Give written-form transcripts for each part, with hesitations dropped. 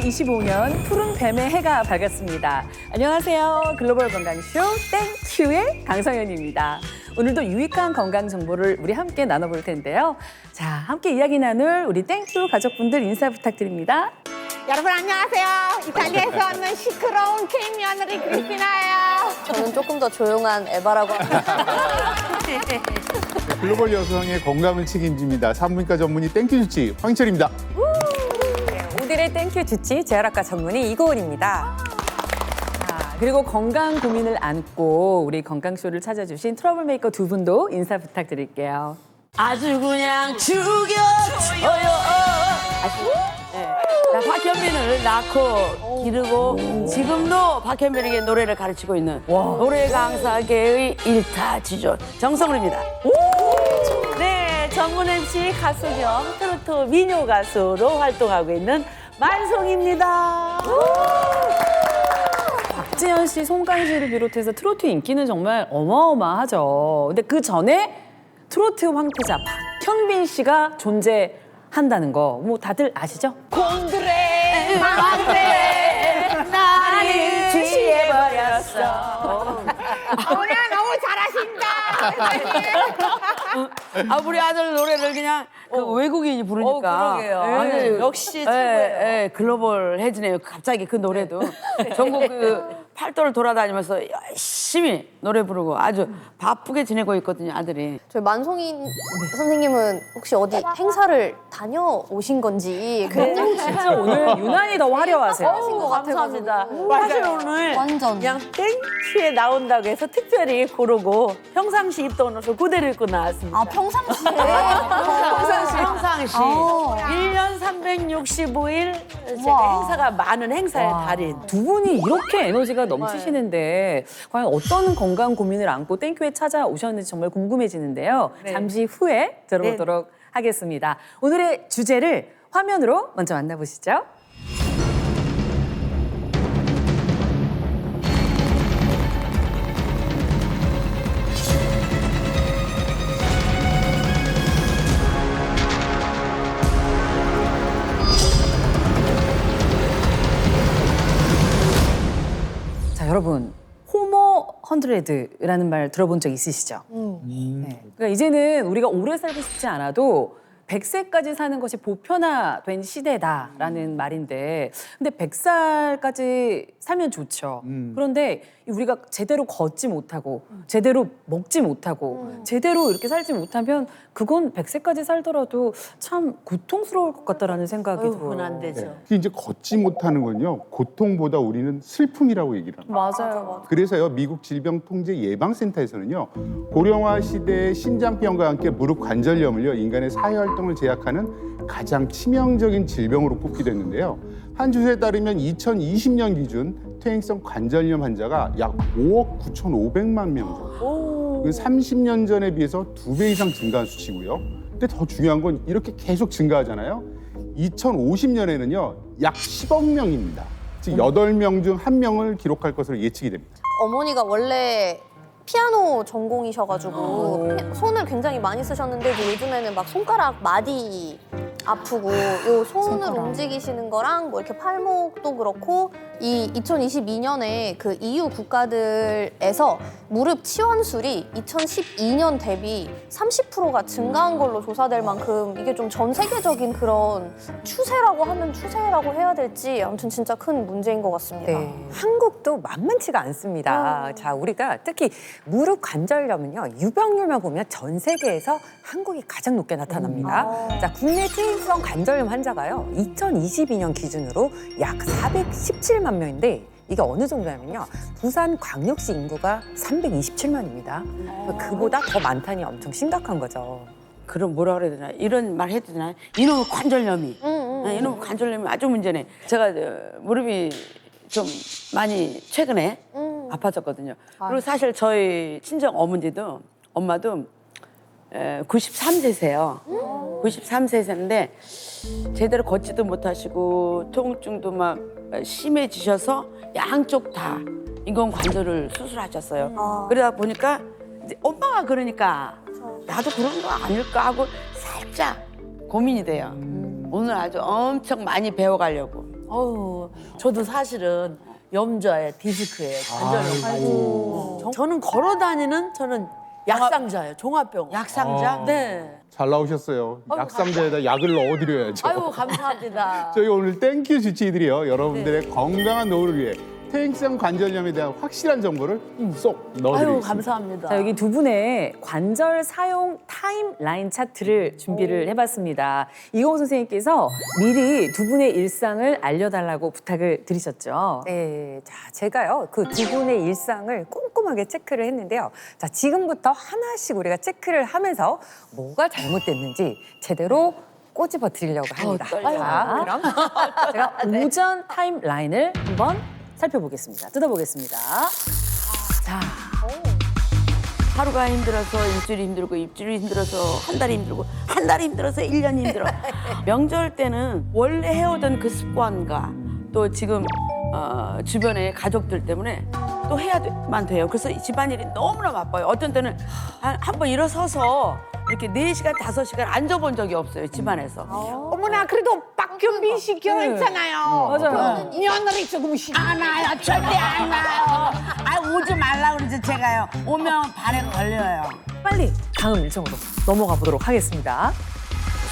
2025년 푸른 뱀의 해가 밝았습니다. 안녕하세요. 글로벌 건강쇼 땡큐의 강성현입니다. 오늘도 유익한 건강 정보를 우리 함께 나눠볼 텐데요. 자, 함께 이야기 나눌 우리 땡큐 가족분들 인사 부탁드립니다. 여러분 안녕하세요. 이탈리아에서 왔는 시끄러운 케이크 며느리 크리스티나예요. 저는 조금 더 조용한 에바라고 합니다. 글로벌 여성의 건강을 책임집니다. 산부인과 전문의 땡큐 주치 황희철입니다. 오늘의 땡큐 주치 재활학과 전문의 이고은입니다. 자, 그리고 건강 고민을 안고 우리 건강쇼를 찾아주신 트러블메이커 두 분도 인사 부탁드릴게요. 아주 그냥 죽여줘요. 네. 나 박현빈을 낳고 기르고 지금도 박현빈에게 노래를 가르치고 있는 노래 강사계의 일타지존 정성울입니다. 네, 전문 MC 가수 겸 트로트 미녀 가수로 활동하고 있는 만송입니다. 박지현 씨, 송가인 씨를 비롯해서 트로트 인기는 정말 어마어마하죠. 근데 그 전에 트로트 황태자 박현빈 씨가 존재한다는 거 뭐 다들 아시죠? 곤드레 마음에 나를 취해버렸어. 오늘 너무 잘하신다. 아, 우리 아들 노래를 그냥 그 외국인이 부르니까. 그러게요. 아니, 역시 예, 최고예요. 예, 글로벌해지네요. 갑자기 그 노래도. 전국 그 팔도를 돌아다니면서 열심히 노래 부르고 아주 바쁘게 지내고 있거든요, 아들이. 저희 만송인 선생님은 혹시 어디 행사를 다녀오신 건지 굉장히 진짜 오늘 유난히 더 화려하세요. 하신 것 감사합니다. 같아가지고. 사실 오늘 완전. 그냥 땡큐에 나온다고 해서 특별히 고르고 평상시 입던 옷을 그대로 입고 나왔습니다. 아 평상시에 평상시. 1년 365일 제가 우와. 행사가 많은 행사의 달인. 두 분이 이렇게 에너지가 넘치시는데 과연 어떤 건강 고민을 안고 땡큐에 찾아오셨는지 정말 궁금해지는데요. 잠시 후에 들어보도록 하겠습니다. 오늘의 주제를 화면으로 먼저 만나보시죠. 자, 여러분. 호모 헌드레드라는 말 들어본 적 있으시죠? 네. 그러니까 이제는 우리가 오래 살고 싶지 않아도 100세까지 사는 것이 보편화된 시대다라는 말인데, 근데 100살까지 살면 좋죠. 그런데 우리가 제대로 걷지 못하고, 제대로 먹지 못하고, 제대로 이렇게 살지 못하면 그건 100세까지 살더라도 참 고통스러울 것 같다라는 생각이 들어요. 안 되죠. 특히 이제 걷지 못하는 건요. 고통보다 우리는 슬픔이라고 얘기를 합니다. 맞아요. 그래서요. 미국 질병통제예방센터에서는요. 고령화 시대의 신장병과 함께 무릎 관절염을요. 인간의 사회활동을 제약하는 가장 치명적인 질병으로 꼽기도 했는데요. 한 주소에 따르면 2020년 기준 퇴행성 관절염 환자가 약 5억 9,500만 명 정도. 30년 전에 비해서 2배 이상 증가한 수치고요. 근데 더 중요한 건 이렇게 계속 증가하잖아요. 2050년에는요. 약 10억 명입니다. 즉 8명 중 1명을 기록할 것으로 예측이 됩니다. 어머니가 원래 피아노 전공이셔가지고 손을 굉장히 많이 쓰셨는데 요즘에는 막 손가락 마디 아프고 요 손을 움직이시는 거랑 뭐 이렇게 팔목도 그렇고 이 2022년에 그 EU 국가들에서 무릎 치환술이 2012년 대비 30%가 증가한 걸로 조사될 만큼 이게 좀 전 세계적인 그런 추세라고 하면 추세라고 해야 될지 아무튼 진짜 큰 문제인 것 같습니다. 네. 한국도 만만치가 않습니다. 자, 우리가 특히 무릎 관절염은요, 유병률만 보면 전 세계에서 한국이 가장 높게 나타납니다. 자, 국내 퇴행성 관절염 환자가요, 2022년 기준으로 약 417만 명인데 이게 어느 정도냐면요, 부산 광역시 인구가 327만입니다. 그보다 더 많다니 엄청 심각한 거죠. 그럼 뭐라 그래야 되나? 이런 말 해도 되나? 이놈의 관절염이. 이놈의 관절염이 아주 문제네. 제가 무릎이 좀 많이 최근에 아파졌거든요. 그리고 사실 저희 친정 어머니도 엄마도 93세세요. 93세인데 제대로 걷지도 못하시고 통증도 막 심해지셔서 양쪽 다 인공관절을 수술하셨어요. 그러다 보니까 이제 엄마가 그러니까 나도 그런 거 아닐까 하고 살짝 고민이 돼요. 오늘 아주 엄청 많이 배워가려고. 저도 사실은 염좌에 디스크예요. 관절염. 저는 걸어 다니는 저는 약상자예요. 종합병원. 약상자? 네. 잘 나오셨어요. 약상자에다 약을 넣어드려야죠. 아이고 감사합니다. 저희 오늘 땡큐 주치의들이요. 여러분들의 건강한 노후를 위해 퇴행성 관절염에 대한 확실한 정보를 쏙 아이고 넣어드리겠습니다. 감사합니다. 자, 여기 두 분의 관절 사용 타임라인 차트를 준비를 해봤습니다. 이공호 선생님께서 미리 두 분의 일상을 알려달라고 부탁을 드리셨죠. 네, 자, 제가요, 그 두 분의 일상을 꼼꼼하게 체크를 했는데요. 자, 지금부터 하나씩 우리가 체크를 하면서 뭐가 잘못됐는지 제대로 꼬집어 드리려고 합니다. 자, 그럼 제가 오전 타임라인을 한번 살펴보겠습니다. 뜯어보겠습니다. 자, 하루가 힘들어서 일주일이 힘들고 일주일이 힘들어서 한 달이 힘들고 한 달이 힘들어서 1년이 힘들어. 명절 때는 원래 해오던 그 습관과 또 지금 주변의 가족들 때문에 또 해야만 돼요. 그래서 이 집안일이 너무나 바빠요. 어떤 때는 한 번 일어서서 이렇게 4시간, 5시간 앉아본 적이 없어요, 집안에서. 어머나 그래도 박현빈 씨 결혼했잖아요. 맞아요. 며느리 조금씩 안 와요. 절대 안 와요. 아, 오지 말라 그러지 제가요. 오면 발에 걸려요. 빨리 다음 일정으로 넘어가 보도록 하겠습니다.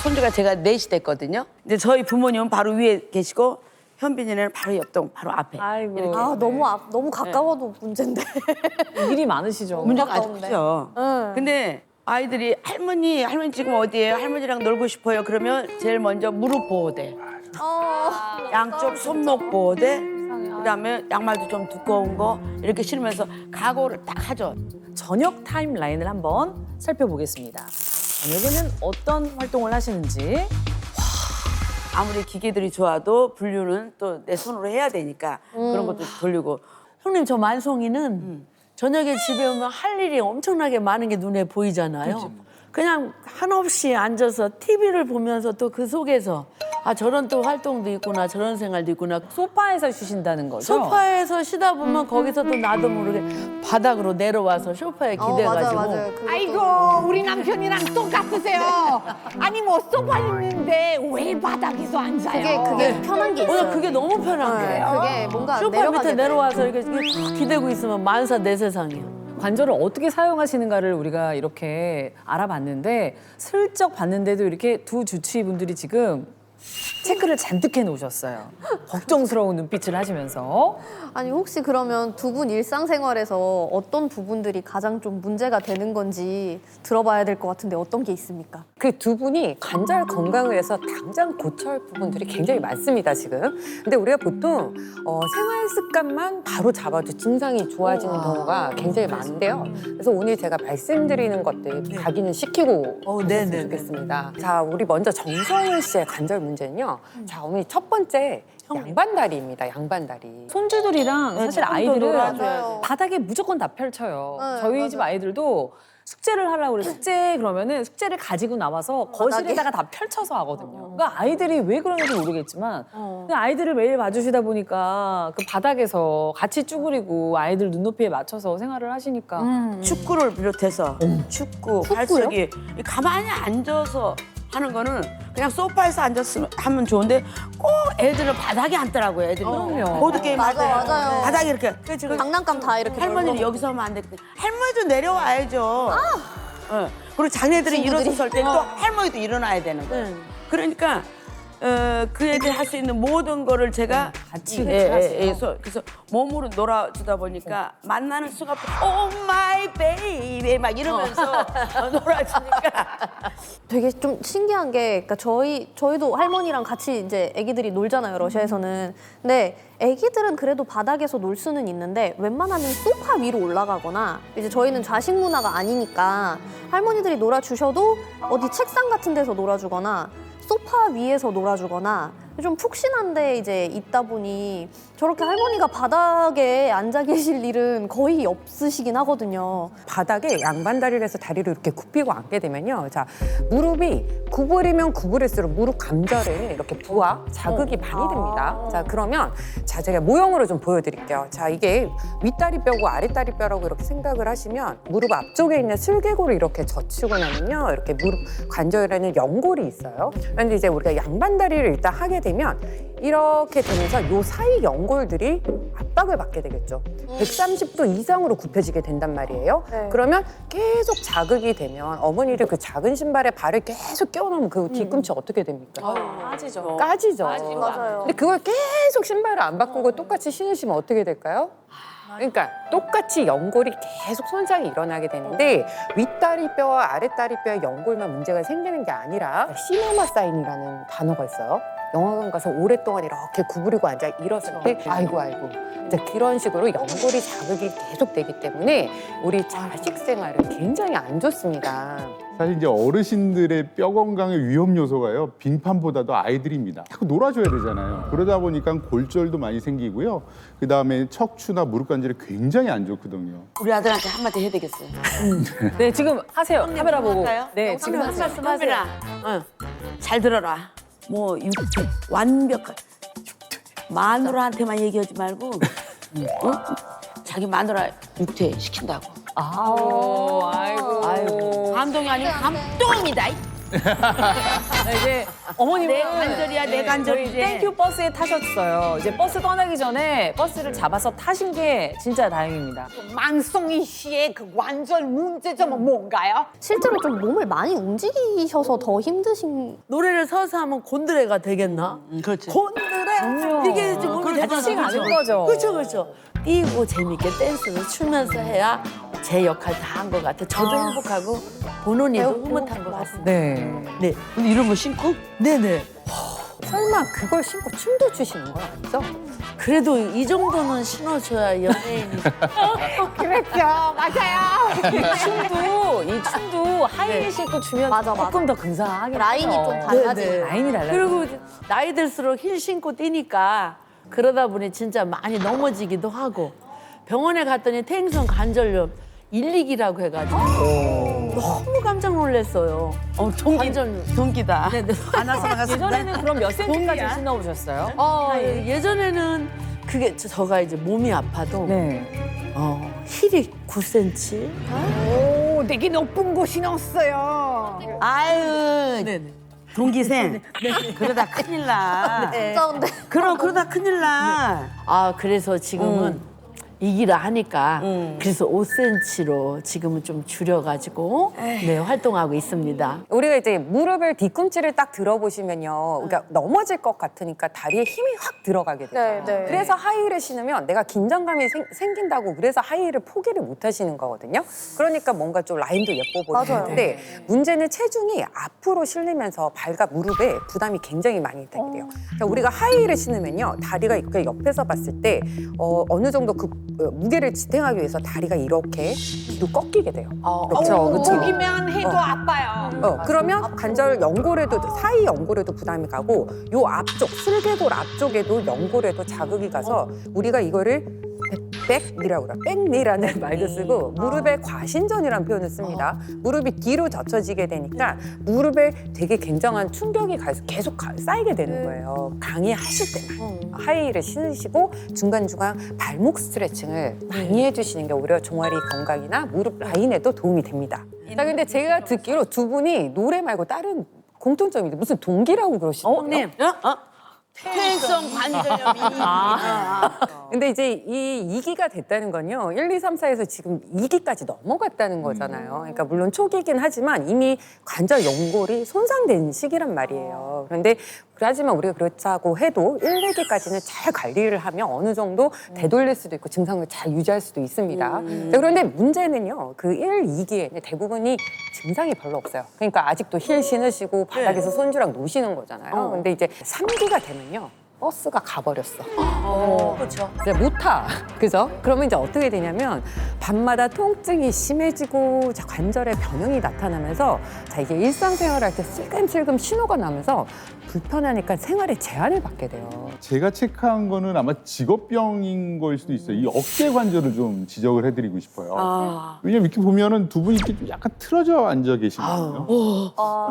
손주가 제가 넷이 됐거든요. 근데 저희 부모님은 바로 위에 계시고 현빈이는 바로 옆동, 바로 앞에. 아이고. 이렇게. 아 너무 가까워도 문제인데. 일이 많으시죠. 문제가 아주 가까운데. 크죠. 근데 아이들이 할머니 지금 어디예요? 할머니랑 놀고 싶어요. 그러면 제일 먼저 무릎 보호대, 양쪽 손목 보호대, 그다음에 양말도 좀 두꺼운 거 이렇게 신으면서 각오를 딱 하죠. 저녁 타임라인을 한번 살펴보겠습니다. 저녁에는 어떤 활동을 하시는지. 아무리 기계들이 좋아도 분류는 또 내 손으로 해야 되니까 그런 것도 돌리고. 형님 저 만송이는 저녁에 집에 오면 할 일이 엄청나게 많은 게 눈에 보이잖아요. 그냥 한없이 앉아서 TV를 보면서 또 그 속에서 아 저런 또 활동도 있구나 저런 생활도 있구나. 소파에서 쉬신다는 거죠? 소파에서 쉬다 보면 거기서 또 나도 모르게 바닥으로 내려와서 소파에 기대가지고 맞아요. 아이고 우리 남편이랑 똑같으세요. 아니 뭐 소파 있는데 왜 바닥에서 앉아요? 그게 편한 게 있어요. 그게 너무 편한 거예요. 그게 뭔가 소파 내려가게 밑에 돼. 내려와서 이렇게 탁 기대고 있으면 만사 내 세상이에요. 관절을 어떻게 사용하시는가를 우리가 이렇게 알아봤는데 슬쩍 봤는데도 이렇게 두 주치의분들이 지금 체크를 잔뜩 해놓으셨어요. 걱정스러운 눈빛을 하시면서. 아니 혹시 그러면 두 분 일상생활에서 어떤 부분들이 가장 좀 문제가 되는 건지 들어봐야 될 것 같은데 어떤 게 있습니까? 그 두 분이 관절 건강을 해서 당장 고쳐야 할 부분들이 굉장히 많습니다, 지금. 근데 우리가 보통 생활 습관만 바로 잡아도 증상이 좋아지는 경우가 굉장히 많은데요. 그래서 오늘 제가 말씀드리는 것들 각인을 시키고 네네. 좋겠습니다. 자, 우리 먼저 정성훈 씨의 관절 문제는요. 자, 어머니 첫 번째 양반다리입니다, 양반다리. 손주들이랑 사실 조금 더 아이들은 놀아줘요. 바닥에 무조건 다 펼쳐요. 네, 저희 맞아요. 집 아이들도 숙제를 하려고 그래. 숙제 그러면은 숙제를 가지고 나와서 거실에다가 다 펼쳐서 하거든요. 그러니까 아이들이 왜 그러는지 모르겠지만 그냥 아이들을 매일 봐주시다 보니까 그 바닥에서 같이 쭈그리고 아이들 눈높이에 맞춰서 생활을 하시니까 축구를 비롯해서 축구, 발차기 가만히 앉아서 하는 거는 그냥 소파에서 앉았으면 하면 좋은데 꼭 애들은 바닥에 앉더라고요. 애들이 그럼요. 보드 게임 할 때 맞아요. 바닥에 이렇게 장난감 다 이렇게 할머니는 넓어. 여기서 하면 안 되거든. 할머니도 내려와야죠. 그리고 자네들이 친구들이. 일어섰을 때 또 할머니도 일어나야 되는 거예요. 그러니까 그 애들 할 수 있는 모든 거를 제가 같이 하세요. 그래서 몸으로 놀아주다 보니까 만나는 순간 오 마이 베이비 막 이러면서 놀아주니까 되게 좀 신기한 게, 그러니까 저희도 할머니랑 같이 이제 아기들이 놀잖아요, 러시아에서는. 근데 아기들은 그래도 바닥에서 놀 수는 있는데 웬만하면 소파 위로 올라가거나, 이제 저희는 좌식 문화가 아니니까 할머니들이 놀아주셔도 어디 책상 같은 데서 놀아주거나 소파 위에서 놀아주거나 좀 푹신한데 이제 있다 보니 저렇게 할머니가 바닥에 앉아 계실 일은 거의 없으시긴 하거든요. 바닥에 양반다리를 해서 다리를 이렇게 굽히고 앉게 되면요. 자, 무릎이 구부리면 구부릴수록 무릎 관절에 이렇게 부하, 자극이 많이 됩니다. 자, 그러면 자, 제가 모형으로 좀 보여드릴게요. 자, 이게 윗다리뼈고 아랫다리뼈라고 이렇게 생각을 하시면 무릎 앞쪽에 있는 슬개골을 이렇게 젖히고 나면요. 이렇게 무릎 관절에는 연골이 있어요. 그런데 이제 우리가 양반다리를 일단 하게 하게 되면 이렇게 되면서 요 사이 연골들이 압박을 받게 되겠죠. 130도 이상으로 굽혀지게 된단 말이에요. 네. 그러면 계속 자극이 되면 어머니들 그 작은 신발에 발을 계속 끼워놓으면 그 뒤꿈치 어떻게 됩니까? 빠지죠. 까지죠. 맞아요. 근데 그걸 계속 신발을 안 바꾸고 똑같이 신으시면 어떻게 될까요? 그러니까 똑같이 연골이 계속 손상이 일어나게 되는데 윗다리뼈와 아랫다리뼈의 연골만 문제가 생기는 게 아니라 시네마 사인이라는 단어가 있어요. 영화관 가서 오랫동안 이렇게 구부리고 앉아 일었을 때 아이고 이제 그런 식으로 연골이 자극이 계속 되기 때문에 우리 자식 생활은 굉장히 안 좋습니다. 사실 이제 어르신들의 뼈 건강의 위험 요소가요, 빙판보다도 아이들입니다. 자꾸 놀아줘야 되잖아요. 그러다 보니까 골절도 많이 생기고요. 그 다음에 척추나 무릎 관절이 굉장히 안 좋거든요. 우리 아들한테 한마디 해야 되겠어요. 네, 지금 하세요. 카메라 보고. 할까요? 네, 지금 하세요. 현빈아, 잘 들어라. 뭐 육퇴 완벽한 마누라한테만 얘기하지 말고, 어? 자기 마누라 육퇴 시킨다고. 아이고. 감동이 아니고 감동입니다. 네, 이제 어머님은 내 관절이야, 내 관절 저희 이제. 땡큐 버스에 타셨어요. 이제 버스 떠나기 전에 버스를 잡아서 타신 게 진짜 다행입니다. 만송이 씨의 그 관절 문제점은 뭔가요? 실제로 좀 몸을 많이 움직이셔서 더 힘드신. 노래를 서서 하면 곤드레가 되겠나? 그렇지. 곤드레 이게 이제 몸이 같이 되잖아. 가는 거죠. 그렇죠. 뛰고 재밌게 댄스를 추면서 해야 제 역할 다 한 것 같아. 저도 행복하고 본원이도 흐뭇한 것 같습니다. 네. 네, 근데 이런 거 신고? 네네. 설마 그걸 신고 춤도 추시는 건 아니죠? 그래도 이 정도는 신어줘야 연예인이. 그렇죠, 맞아요. 이 춤도 하이힐 신고 추면 맞아, 맞아. 조금 더 근사하게 라인이 좀 달라지는. 네. 라인이 달라요. 그리고 나이 들수록 힐 신고 뛰니까 그러다 보니 진짜 많이 넘어지기도 하고 병원에 갔더니 퇴행성 관절염 1, 2기라고 해가지고 너무 깜짝 놀랐어요. 관절염. 동기다. 네네. 예전에는 그럼 몇 센치까지 신어보셨어요? 예전에는 그게 저가 이제 몸이 아파도 네. 힐이 9cm. 오, 되게 높은 거 신었어요. 아유, 네네. 동기생. 그러다 큰일 나. 진짜 근데 그러다 큰일 나. 아 그래서 지금은 이기라 하니까 그래서 5cm로 지금은 좀 줄여가지고 네 활동하고 있습니다. 우리가 이제 무릎을 뒤꿈치를 딱 들어보시면요. 그러니까 넘어질 것 같으니까 다리에 힘이 확 들어가게 돼요. 네, 네. 그래서 하이힐을 신으면 내가 긴장감이 생긴다고 그래서 하이힐을 포기를 못 하시는 거거든요. 그러니까 뭔가 좀 라인도 예뻐 맞아요. 보이는데 문제는 체중이 앞으로 실리면서 발과 무릎에 부담이 굉장히 많이 되게 돼요. 자, 우리가 하이힐을 신으면요. 다리가 이렇게 옆에서 봤을 때 어느 정도 그 무게를 지탱하기 위해서 다리가 이렇게 뒤로 꺾이게 돼요. 그렇죠. 그렇죠. 보기만 해도 아파요. 그러면 관절 연골에도 사이 연골에도 부담이 가고 요 앞쪽 슬개골 앞쪽에도 연골에도 자극이 가서 우리가 이거를 백니라고 그래요. 백니라는 말도 쓰고 무릎의 과신전이라는 표현을 씁니다. 무릎이 뒤로 젖혀지게 되니까 무릎에 되게 굉장한 충격이 계속 쌓이게 되는 거예요. 강의하실 때만 하이힐을 신으시고 중간중간 발목 스트레칭을 많이 해주시는 게 오히려 종아리 건강이나 무릎 라인에도 도움이 됩니다. 자, 근데 제가 듣기로 두 분이 노래 말고 다른 공통점이 무슨 동기라고 그러시더라고요. 형님 퇴행성 관절염이. 근데 이제 이 2기가 됐다는 건요. 1, 2, 3, 4에서 지금 2기까지 넘어갔다는 거잖아요. 그러니까 물론 초기이긴 하지만 이미 관절 연골이 손상된 시기란 말이에요. 그런데 하지만 우리가 그렇다고 해도 1, 2기까지는 잘 관리를 하면 어느 정도 되돌릴 수도 있고 증상을 잘 유지할 수도 있습니다. 자, 그런데 문제는요. 그 1, 2기에 대부분이 증상이 별로 없어요. 그러니까 아직도 힐 신으시고 바닥에서 손주랑 노시는 거잖아요. 근데 이제 3기가 되면요. 버스가 가버렸어. 그렇죠. 이제 못 타. 그죠? 그러면 이제 어떻게 되냐면 밤마다 통증이 심해지고 자, 관절에 변형이 나타나면서 자, 이게 일상생활할 때 슬금슬금 신호가 나면서 불편하니까 생활에 제한을 받게 돼요. 제가 체크한 거는 아마 직업병인 거일 수도 있어요. 이 어깨 관절을 좀 지적을 해드리고 싶어요. 왜냐면 이렇게 보면은 두 분이 이렇게 좀 약간 틀어져 앉아 계시거든요.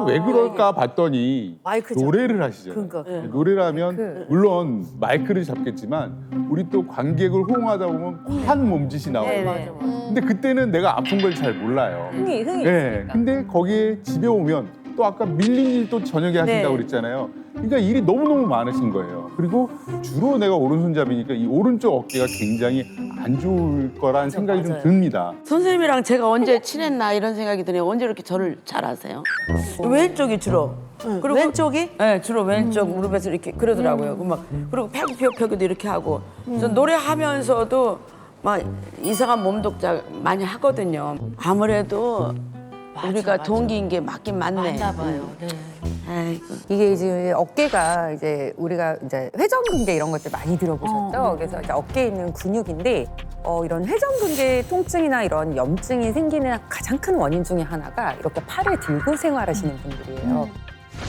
왜 그럴까 봤더니 마이크죠. 노래를 하시잖아요. 그러니까. 노래를 하면 물론 마이크를 잡겠지만 우리 또 관객을 호응하다 보면 한 몸짓이 나와요. 근데 그때는 내가 아픈 걸 잘 몰라요. 흥이 네, 근데 거기에 집에 오면 또 아까 밀린 일도 저녁에 하신다고 네. 그랬잖아요. 그러니까 일이 너무너무 많으신 거예요. 그리고 주로 내가 오른손잡이니까 이 오른쪽 어깨가 굉장히 안 좋을 거라는 생각이 좀 듭니다. 선생님이랑 제가 언제 친했나 이런 생각이 드네요. 언제 이렇게 저를 잘 아세요? 왼쪽이 주로. 그리고 왼쪽이? 네, 주로 왼쪽 무릎에서 이렇게 그러더라고요. 그리고 팔굽혀펴기도 이렇게 하고. 그래서 노래하면서도 막 이상한 몸 동작 많이 하거든요. 아무래도 우리가 동기인 게 맞긴 맞네. 맞나 봐요. 네. 아이고. 이게 이제 어깨가 이제 우리가 이제 회전근개 이런 것들 많이 들어보셨죠? 그래서 이제 어깨에 있는 근육인데 이런 회전근개 통증이나 이런 염증이 생기는 가장 큰 원인 중에 하나가 이렇게 팔을 들고 생활하시는 분들이에요.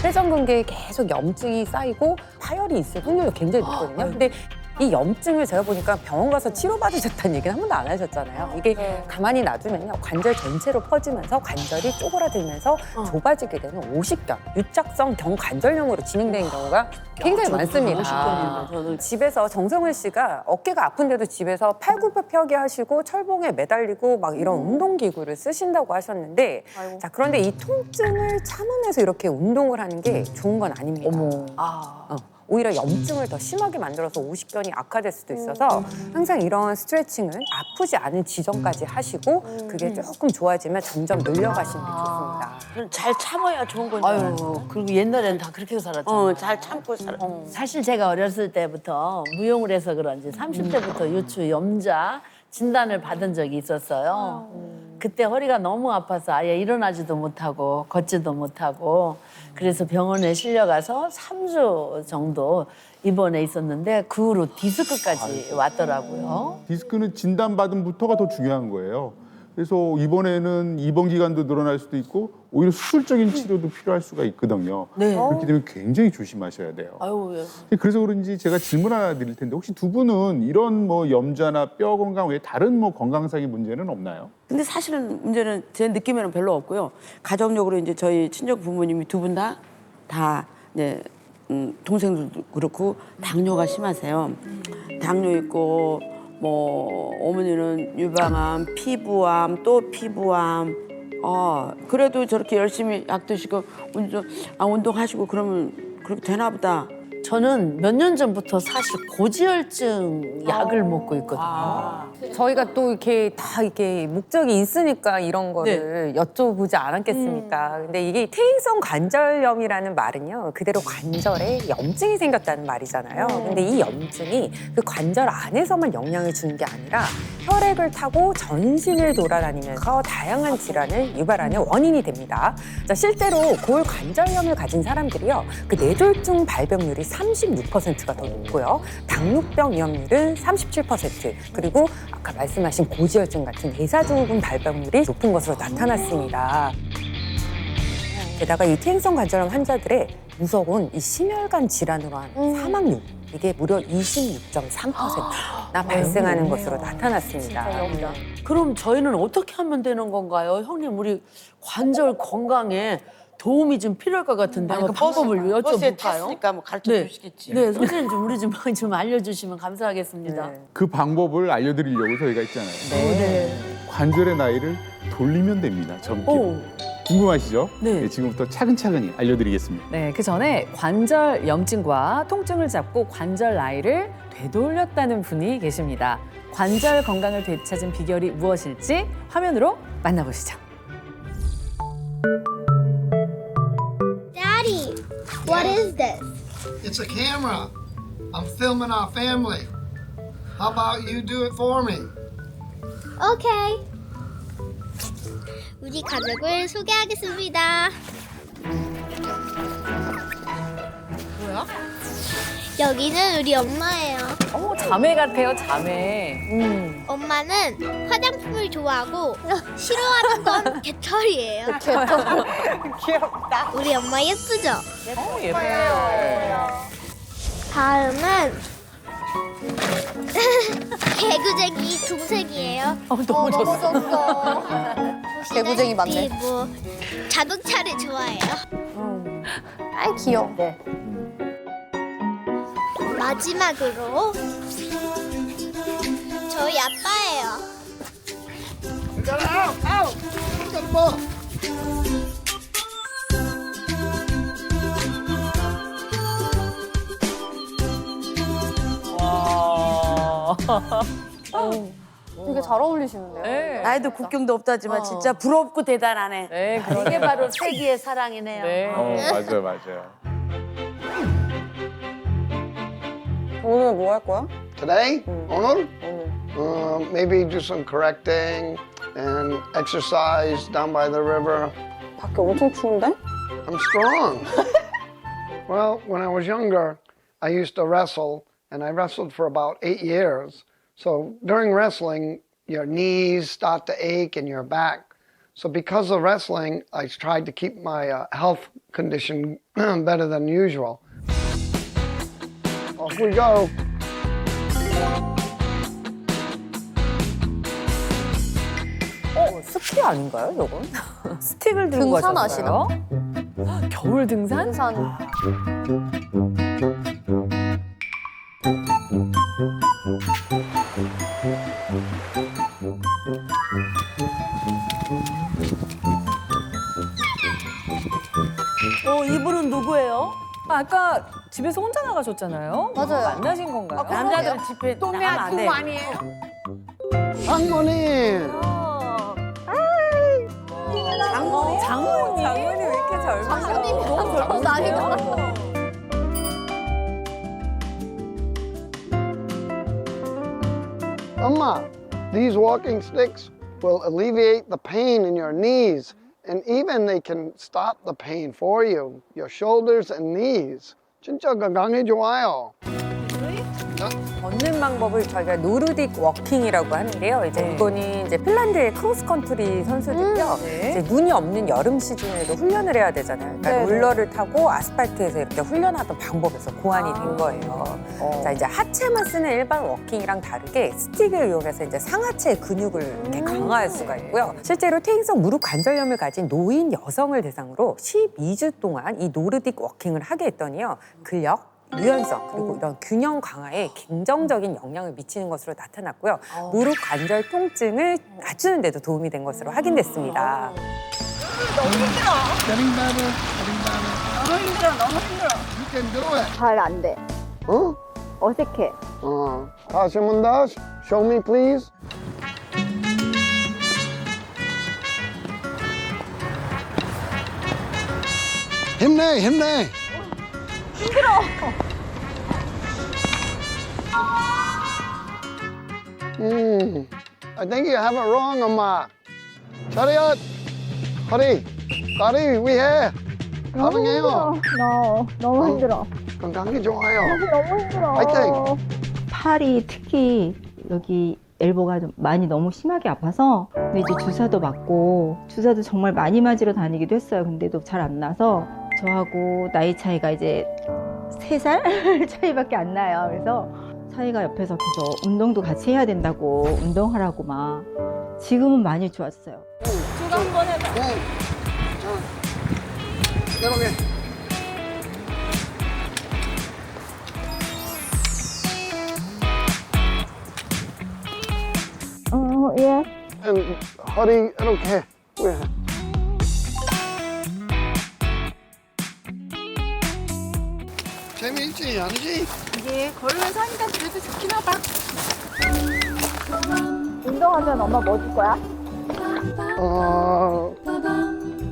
회전근개에 계속 염증이 쌓이고 파열이 있을 확률이 굉장히 높거든요. 근데 이 염증을 제가 보니까 병원 가서 치료받으셨다는 얘기는 한 번도 안 하셨잖아요. 이게 가만히 놔두면요. 관절 전체로 퍼지면서 관절이 쪼그라들면서 좁아지게 되는 오십견, 유착성 경관절염으로 진행되는 경우가 굉장히 많습니다. 저도 집에서 정성을 씨가 어깨가 아픈데도 집에서 팔굽혀펴기 하시고 철봉에 매달리고 막 이런 운동기구를 쓰신다고 하셨는데 자 그런데 이 통증을 참으면서 이렇게 운동을 하는 게 좋은 건 아닙니다. 오히려 염증을 더 심하게 만들어서 오십견이 악화될 수도 있어서 항상 이런 스트레칭은 아프지 않은 지점까지 하시고 그게 조금 좋아지면 점점 늘려가시는 게 좋습니다. 저는 잘 참아야 좋은 건지 알았어요. 그리고 옛날에는 다 그렇게 살았잖아요. 잘 참고 살아. 사실 제가 어렸을 때부터 무용을 해서 그런지 30대부터 요추 염좌 진단을 받은 적이 있었어요. 그때 허리가 너무 아파서 아예 일어나지도 못하고 걷지도 못하고 그래서 병원에 실려가서 3주 정도 입원해 있었는데 그 후로 디스크까지 왔더라고요. 디스크는 진단받음부터가 더 중요한 거예요. 그래서 이번에는 입원 기간도 늘어날 수도 있고 오히려 수술적인 치료도 필요할 수가 있거든요. 네. 그렇기 때문에 굉장히 조심하셔야 돼요. 아유, 그래서 그런지 제가 질문 하나 드릴 텐데 혹시 두 분은 이런 뭐 염좌나 뼈 건강 외에 다른 뭐 건강상의 문제는 없나요? 근데 사실은 문제는 제 느낌에는 별로 없고요. 가정적으로 이제 저희 친정 부모님이 두 분 다 이제 동생들도 그렇고 당뇨가 심하세요. 당뇨 있고 뭐 어머니는 유방암, 피부암, 또 피부암. 그래도 저렇게 열심히 약 드시고 운동하시고 그러면 그렇게 되나 보다. 저는 몇 년 전부터 사실 고지혈증 약을 먹고 있거든요. 저희가 또 이렇게 다 이렇게 목적이 있으니까 이런 거를 여쭤보지 않았겠습니까? 근데 이게 퇴행성 관절염이라는 말은요, 그대로 관절에 염증이 생겼다는 말이잖아요. 근데 이 염증이 그 관절 안에서만 영향을 주는 게 아니라 혈액을 타고 전신을 돌아다니면서 다양한 질환을 유발하는 원인이 됩니다. 자, 실제로 골관절염을 가진 사람들이요, 그 뇌졸중 발병률이 36%가 더 높고요. 당뇨병 위험률은 37%, 그리고 아까 말씀하신 고지혈증 같은 내사증후군 발병률이 높은 것으로 나타났습니다. 게다가 이 퇴행성 관절염 환자들의 무서운 이 심혈관 질환으로 한 사망률, 이게 무려 26.3%나 발생하는 것으로 나타났습니다. 그럼 저희는 어떻게 하면 되는 건가요? 형님, 우리 관절 건강에 도움이 좀 필요할 것 같은데 한번 방법을 버스에 여쭤볼까요? 탔으니까 뭐 가르쳐 주시겠지. 네, 선생님 좀 우리 좀 알려주시면 감사하겠습니다. 그 방법을 알려드리려고 저희가 있잖아요. 네. 관절의 나이를 돌리면 됩니다. 젊기로. 오. 궁금하시죠? 네. 지금부터 차근차근히 알려드리겠습니다. 네, 그 전에 관절 염증과 통증을 잡고 관절 나이를 되돌렸다는 분이 계십니다. 관절 건강을 되찾은 비결이 무엇일지 화면으로 만나보시죠. Daddy, what is this? It's a camera. I'm filming our family. How about you do it for me? Okay. 우리 가족을 소개하겠습니다. 뭐야? 여기는 우리 엄마예요. 자매 같아요, 자매. 엄마는 화장품을 좋아하고 싫어하는 건 개털이에요. 귀엽다. 우리 엄마 예쁘죠? 예뻐요. 다음은 개구쟁이 동생이에요. 넘어졌어. 개구쟁이 맞네. 뭐 자동차를 좋아해요. 아이 귀여워. 마지막으로 저희 아빠예요. You got it out! Out! You got the ball! 되게 잘 어울리시는데요. 네. 나이도 국경도 없다지만 진짜 부럽고 대단하네. 네, 이게 바로 세기의 사랑이네요. 네. 맞아요, 맞아요. 오늘 뭐 할 거야? Today, 오늘? Maybe do some correcting and exercise down by the river. 밖에 엄청 추운데? I'm strong. Well, when I was younger, I used to wrestle, and I wrestled for about 8 years. So during wrestling, your knees start to ache and your back. So because of wrestling, I tried to keep my health condition better than usual. Off we go. 스키 아닌가요, 저건? 스틱을 들고 등산하시나? 가셨어요? 겨울 등산? 등산. 이분은 누구예요? 아까 집에서 혼자 나가셨잖아요. 맞아요. 만나신 건가요? 남자들은 집에 나가면 안 돼. 아니에요? 장모님! 장모님 왜 이렇게 장모님이 젊으세요? 너무 젊어서 나이가. Amma, these walking sticks will alleviate the pain in your knees, and even they can stop the pain for you, your shoulders and knees. 진짜 건강에 좋아요. 걷는 방법을 저희가 노르딕 워킹이라고 하는데요. 이제 이거는 이제 핀란드의 크로스컨트리 선수들이요. 이제 눈이 없는 여름 시즌에도 훈련을 해야 되잖아요. 그러니까 롤러를 타고 아스팔트에서 이렇게 훈련하던 방법에서 고안이 된 거예요. 자, 이제 하체만 쓰는 일반 워킹이랑 다르게 스틱을 이용해서 이제 상하체 근육을 이렇게 강화할 수가 있고요. 실제로 퇴행성 무릎 관절염을 가진 노인 여성을 대상으로 12주 동안 이 노르딕 워킹을 하게 했더니요. 근력, 유연성 그리고 이런 균형 강화에 긍정적인 영향을 미치는 것으로 나타났고요. 무릎 관절 통증을 낮추는 데도 도움이 된 것으로 확인됐습니다. Getting better, getting better. 너무 힘들어, 너무 힘들어. You can do it. 잘 안 돼. 어? 어색해. 다시 한 번 더. Show me, please. 힘내, 힘내. I think you have it wrong, 엄마. 차렷, 허리, 다리 위에. 가능해요. 너무 힘들어. 건강이 좋아요. 너무 힘들어. 화이팅! 팔이 특히 여기 엘보가 좀 많이 너무 심하게 아파서 근데 이제 주사도 맞고 주사도 정말 많이 맞으러 다니기도 했어요. 근데도 잘 안 나서 저하고 나이 차이가 이제 3살 차이밖에 안 나요. 그래서 사이가 옆에서 계속 운동도 같이 해야 된다고 운동하라고 막 지금은 많이 좋았어요. 이렇게. 예. 허리 이렇게 위에. 재미있지 아니지? 이게 걸으면서 하니까 그래도 좋긴 하다. 운동하면 엄마 뭐 줄 거야?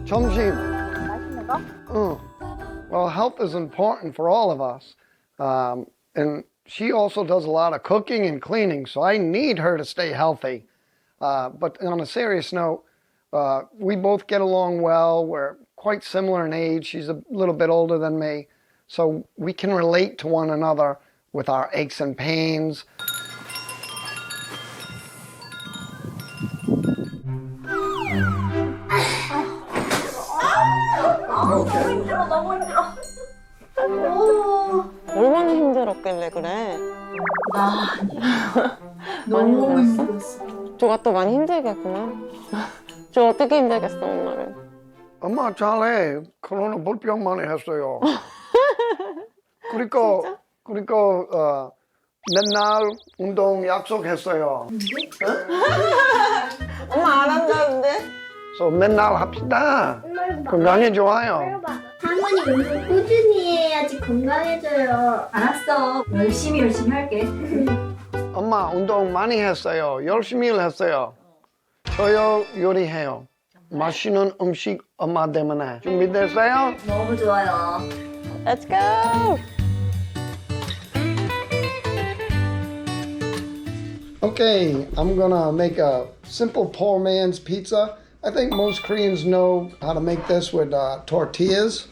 점심. 맛있는 거? Well, health is important for all of us, and she also does a lot of cooking and cleaning, so I need her to stay healthy. But on a serious note, we both get along well. We're quite similar in age. She's a little bit older than me. So we can relate to one another with our aches and pains. 얼마나 힘들었길래 그래? 너무 힘들었어. 조가 또 많이 힘들겠구나. 조 어떻게 힘들겠어, 엄마를? 엄마 잘해. 코로나 불병만 했어요. 그리고 맨날 운동 약속했어요. 엄마 안 한다는데? So 맨날 합시다. 건강에 좋아요. 할머니 운동 꾸준히 해야지 건강해져요. 알았어. 열심히 할게. 엄마 운동 많이 했어요. 열심히 했어요. 저요 요리해요. 맛있는 음식 엄마 때문에. 준비됐어요? 너무 좋아요. Let's go. Okay, I'm gonna make a simple poor man's pizza. I think most Koreans know how to make this with tortillas.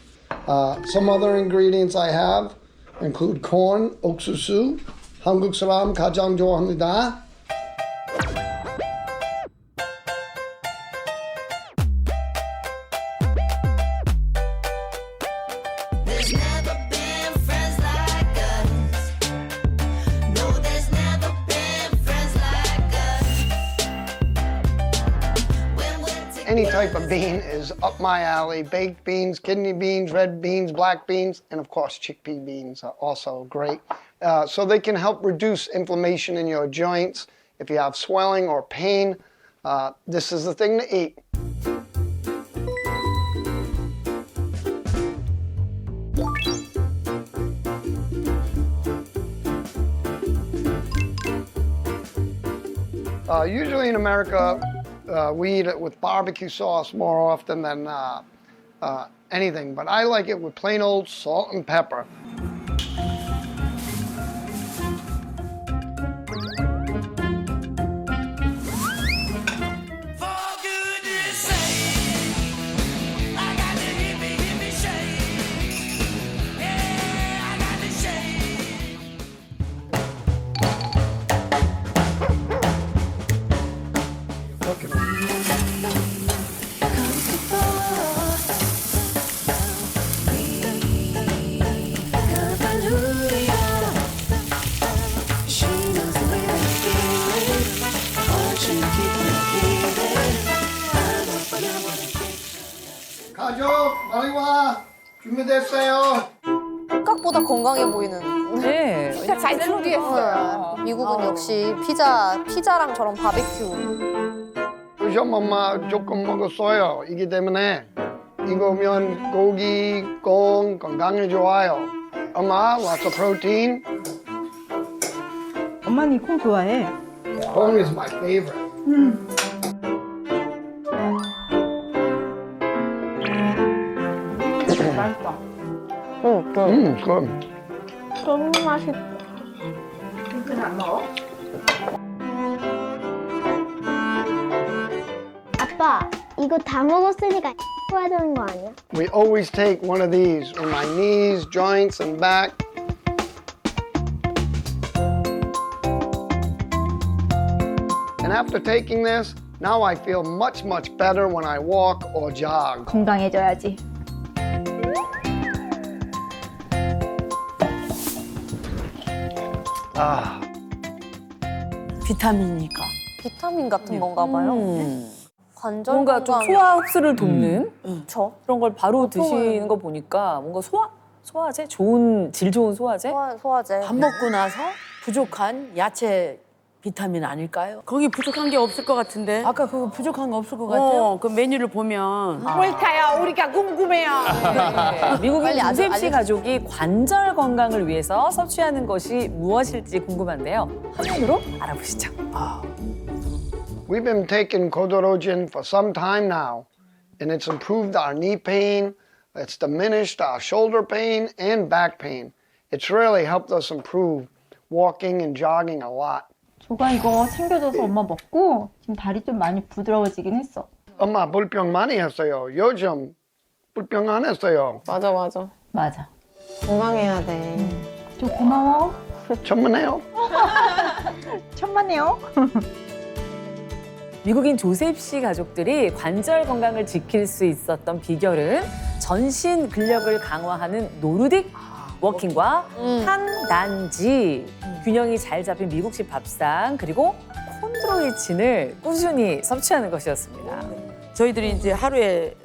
Some other ingredients I have include corn, 옥수수, 한국 사람 가장 좋아합니다. Any type of bean is up my alley. Baked beans, kidney beans, red beans, black beans, and of course chickpea beans are also great. So they can help reduce inflammation in your joints. If you have swelling or pain, this is the thing to eat. Usually in America, we eat it with barbecue sauce more often than anything, but I like it with plain old salt and pepper. 가족, 빨리 와. 준비됐어요. 생각보다 건강해 보이는. 네. 진짜 잘 준비했어요. 미국은 역시 피자랑 저런 바베큐. 요즘 엄마 조금 먹었어요. 이기 때문에 이거면 고기, 콩 건강에 좋아요. 엄마, lots of protein. 엄마는 콩 좋아해. 콩 is my favorite. 맛있어. good. 너무 맛있다. 핑크는 안 먹어? 아빠, 이거 다 먹었으니까 해야 되는 거 아니야? We always take one of these on my knees, joints, and back. And after taking this, now I feel much, much better when I walk or jog. 건강해져야지. Ah, 비타민이니까. 비타민 같은 건가 봐요. 관절 뭔가 좀 건강. 소화 흡수를 돕는 그쵸? 그런 걸 바로 드시는 거 보니까 뭔가 소화제? 질 좋은 소화제? 소화제. 밥 먹고 나서 부족한 야채 비타민 아닐까요? 거기 부족한 게 없을 것 같은데. 아까 그거 부족한 거 없을 것 같아요. 그 메뉴를 보면 뭘까요? 우리가 궁금해요. 미국인 빨리 조셉 씨 알려주세요. 가족이 관절 건강을 위해서 섭취하는 것이 무엇일지 궁금한데요. 화면으로 알아보시죠. we've been taking Codorogen for some time now, and it's improved our knee pain, it's diminished our shoulder pain and back pain. It's really helped us improve walking and jogging a lot. 조가 이거 챙겨줘서 엄마 먹고 지금 다리 좀 많이 부드러워지긴 했어. 엄마 불평 많이 했어요. 요즘 불평 안 했어요. 맞아, 맞아. 맞아. 건강해야 돼. 조 고마워. 천만에요. 천만에요. 미국인 조셉 씨 가족들이 관절 건강을 지킬 수 있었던 비결은 전신 근력을 강화하는 노르딕 워킹과 탄단지, 균형이 잘 잡힌 미국식 밥상, 그리고 콘드로이친을 꾸준히 섭취하는 것이었습니다. 저희들이 이제 하루에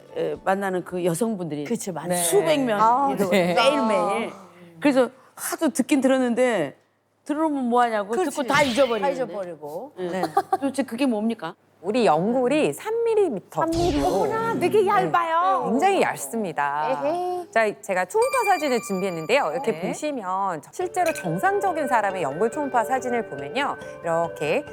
만나는 그 여성분들이 그치, 많죠. 네. 수백 명이 네. 매일매일. 그래서 하도 듣긴 들었는데 들어오면 뭐하냐고 듣고 다 잊어버리는데. 다 잊어버리고. 네. 도대체 그게 뭡니까? 우리 연골이 3mm. 어머나, 되게 얇아요. 굉장히 얇습니다. 에헤이. 자, 제가 초음파 사진을 준비했는데요. 이렇게 보시면 실제로 정상적인 사람의 연골 초음파 사진을 보면요. 이렇게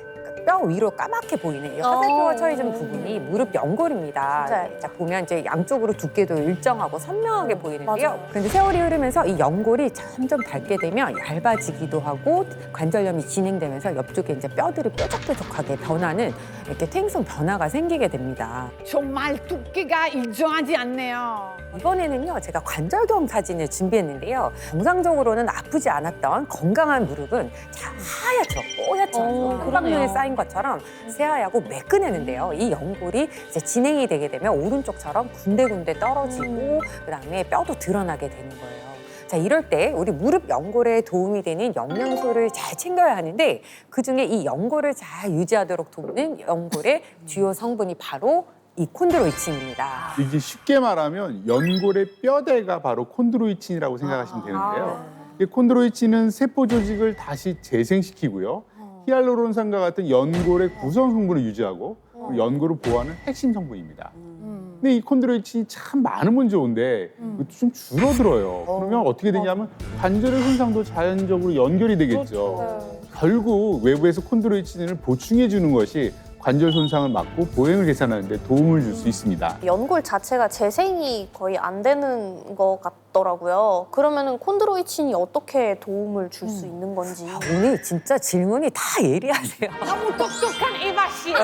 뼈 위로 까맣게 보이는 이 화살표가 쳐있는 부분이 무릎 연골입니다. 맞아요. 자, 보면 이제 양쪽으로 두께도 일정하고 선명하게 보이는데요. 그런데 세월이 흐르면서 이 연골이 점점 닳게 되면 얇아지기도 하고 관절염이 진행되면서 옆쪽에 이제 뼈들이 뾰족뾰족하게 변하는 이렇게 퇴행성 변화가 생기게 됩니다. 정말 두께가 일정하지 않네요. 이번에는요, 제가 관절경 사진을 준비했는데요. 정상적으로는 아프지 않았던 건강한 무릎은 자, 하얗죠, 뽀얗죠. 호박눈에 쌓인 것처럼 새하얗고 매끈했는데요. 이 연골이 이제 진행이 되게 되면 오른쪽처럼 군데군데 떨어지고 그다음에 뼈도 드러나게 되는 거예요. 자, 이럴 때 우리 무릎 연골에 도움이 되는 영양소를 잘 챙겨야 하는데 그중에 이 연골을 잘 유지하도록 돕는 연골의 주요 성분이 바로 이 콘드로이친입니다. 이게 쉽게 말하면 연골의 뼈대가 바로 콘드로이친이라고 생각하시면 되는데요. 이 콘드로이친은 세포 조직을 다시 재생시키고요. 히알루론산과 같은 연골의 구성 성분을 유지하고 그리고 연골을 보호하는 핵심 성분입니다. 근데 이 콘드로이친이 참 많으면 좋은데 좀 줄어들어요. 그러면 어떻게 되냐면 관절의 손상도 자연적으로 연결이 되겠죠. 결국 외부에서 콘드로이친을 보충해 주는 것이 관절 손상을 막고 보행을 개선하는 데 도움을 줄 수 있습니다. 연골 자체가 재생이 거의 안 되는 것 같더라고요. 그러면은 콘드로이친이 어떻게 도움을 줄 수 있는 건지. 오늘 진짜 질문이 다 예리하세요. 너무 똑똑한 에바 씨예요.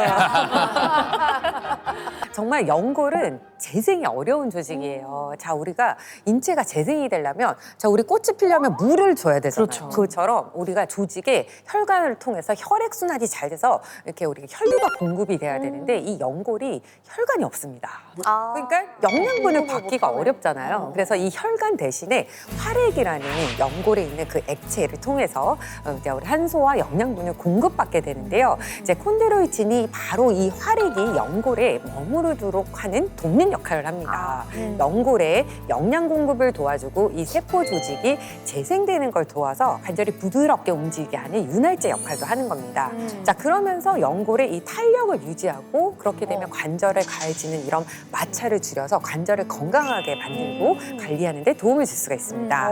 정말 연골은 재생이 어려운 조직이에요. 자, 우리가 인체가 재생이 되려면 자, 우리 꽃이 피려면 물을 줘야 되잖아요. 그렇죠. 그것처럼 우리가 조직에 혈관을 통해서 혈액순환이 잘 돼서 이렇게 우리가 혈류가 공급이 돼야 되는데 이 연골이 혈관이 없습니다. 아. 그러니까 영양분을 받기가 어렵잖아요. 그래서 이 혈관 대신에 활액이라는 연골에 있는 그 액체를 통해서 이제 우리 한소와 영양분을 공급받게 되는데요. 이제 콘드로이친이 바로 이 활액이 연골에 머무르도록 하는 돕는 역할을 합니다. 연골에 영양 공급을 도와주고 이 세포 조직이 재생되는 걸 도와서 관절이 부드럽게 움직이게 하는 윤활제 역할도 하는 겁니다. 자, 그러면서 연골의 이 탄력을 유지하고 그렇게 되면 관절에 가해지는 이런 마찰을 줄여서 관절을 건강하게 만들고 관리하는 데 도움을 줄 수가 있습니다.